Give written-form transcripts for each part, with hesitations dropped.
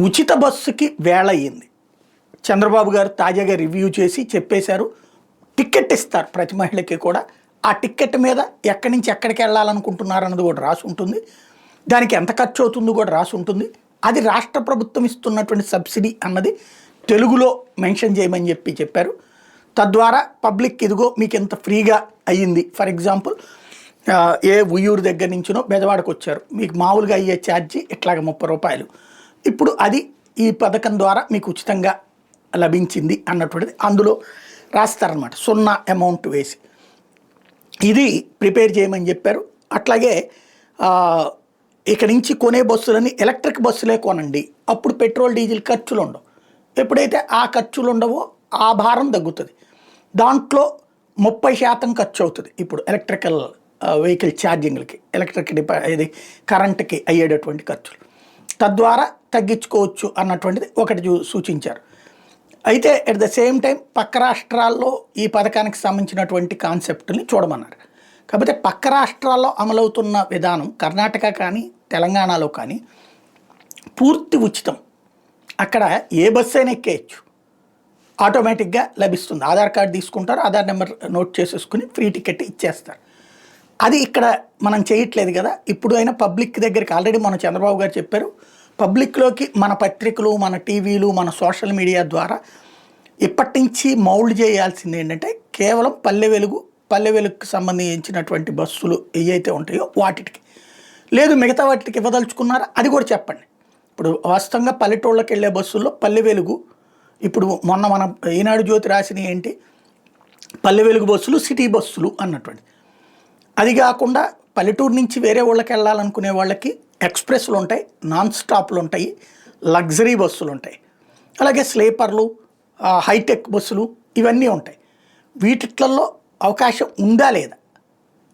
ఉచిత బస్సుకి వేళ అయ్యింది. చంద్రబాబు గారు తాజాగా రివ్యూ చేసి చెప్పేశారు. టికెట్ ఇస్తారు ప్రతి మహిళకి కూడా. ఆ టికెట్ మీద ఎక్కడి నుంచి ఎక్కడికి వెళ్ళాలనుకుంటున్నారు అన్నది కూడా రాసి ఉంటుంది. దానికి ఎంత ఖర్చు అవుతుందో కూడా రాసి ఉంటుంది. అది రాష్ట్ర ప్రభుత్వం ఇస్తున్నటువంటి సబ్సిడీ అన్నది తెలుగులో మెన్షన్ చేయమని చెప్పారు. తద్వారా పబ్లిక్ ఇదిగో మీకు ఎంత ఫ్రీగా అయ్యింది. ఫర్ ఎగ్జాంపుల్ ఏ ఉయ్యూరు దగ్గర నుంచినో బెజవాడకు వచ్చారు, మీకు మామూలుగా అయ్యే ఛార్జీ ఇట్లాగ 30 రూపాయలు, ఇప్పుడు అది ఈ పథకం ద్వారా మీకు ఉచితంగా లభించింది అన్నటువంటిది అందులో రాస్తారనమాట. 0 అమౌంట్ వేసి ఇది ప్రిపేర్ చేయమని చెప్పారు. అట్లాగే ఇక్కడి నుంచి కొనే బస్సులని ఎలక్ట్రిక్ బస్సులే కొనండి, అప్పుడు పెట్రోల్ డీజిల్ ఖర్చులు ఉండవు. ఎప్పుడైతే ఆ ఖర్చులు ఉండవో ఆ భారం తగ్గుతుంది. దాంట్లో 30% ఖర్చు అవుతుంది ఇప్పుడు ఎలక్ట్రికల్ వెహికల్ ఛార్జింగ్లకి, ఇది కరెంటుకి అయ్యేటటువంటి ఖర్చులు, తద్వారా తగ్గించుకోవచ్చు అన్నటువంటిది ఒకటి సూచించారు. అయితే అట్ ద సేమ్ టైం పక్క రాష్ట్రాల్లో ఈ పథకానికి సంబంధించినటువంటి కాన్సెప్ట్ని చూడమన్నారు. కాకపోతే పక్క రాష్ట్రాల్లో అమలవుతున్న విధానం కర్ణాటక కానీ తెలంగాణలో కానీ పూర్తి ఉచితం. అక్కడ ఏ బస్సు అయినా ఎక్కేయచ్చు, ఆటోమేటిక్గా లభిస్తుంది. ఆధార్ కార్డు తీసుకుంటారు, ఆధార్ నెంబర్ నోట్ చేసేసుకుని ఫ్రీ టికెట్ ఇచ్చేస్తారు. అది ఇక్కడ మనం చేయట్లేదు కదా. ఇప్పుడు అయినా పబ్లిక్ దగ్గరికి ఆల్రెడీ మన చంద్రబాబు గారు చెప్పారు, పబ్లిక్లోకి మన పత్రికలు, మన టీవీలు, మన సోషల్ మీడియా ద్వారా ఇప్పటి నుంచి మౌల్డ్ చేయాల్సింది ఏంటంటే కేవలం పల్లె వెలుగుకి సంబంధించినటువంటి బస్సులు ఏవైతే ఉంటాయో వాటికి, లేదు మిగతా వాటికి ఇవ్వదలుచుకున్నారా అది కూడా చెప్పండి. ఇప్పుడు వాస్తవంగా పల్లెటూళ్ళకి వెళ్ళే బస్సుల్లో పల్లె వెలుగు, ఇప్పుడు మొన్న మన ఈనాడు జ్యోతి రాసినవి ఏంటి, పల్లె వెలుగు బస్సులు, సిటీ బస్సులు అన్నటువంటి. అది కాకుండా పల్లెటూరు నుంచి వేరే ఊళ్ళకి వెళ్ళాలనుకునే వాళ్ళకి ఎక్స్ప్రెస్లు ఉంటాయి, నాన్ స్టాప్లు ఉంటాయి, లగ్జరీ బస్సులు ఉంటాయి, అలాగే స్లీపర్లు, హైటెక్ బస్సులు ఇవన్నీ ఉంటాయి. వీటిట్లలో అవకాశం ఉందా లేదా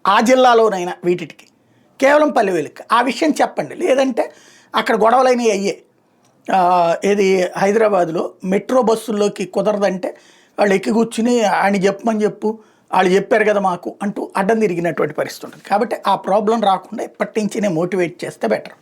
ఆ జిల్లాలోనైనా వీటికి, కేవలం పల్లె వెలుగుకి ఆ విషయం చెప్పండి. లేదంటే అక్కడ గొడవలైనవి అయ్యే ఏది హైదరాబాద్లో మెట్రో బస్సుల్లోకి కుదరదంటే వాళ్ళు ఎక్కి కూర్చుని ఆయన చెప్పమని చెప్పు, వాళ్ళు చెప్పారు కదా మాకు అంటూ అడ్డం తిరిగినటువంటి పరిస్థితి ఉంటుంది. కాబట్టి ఆ ప్రాబ్లం రాకుండా ఇప్పటి నుంచినే మోటివేట్ చేస్తే బెటర్.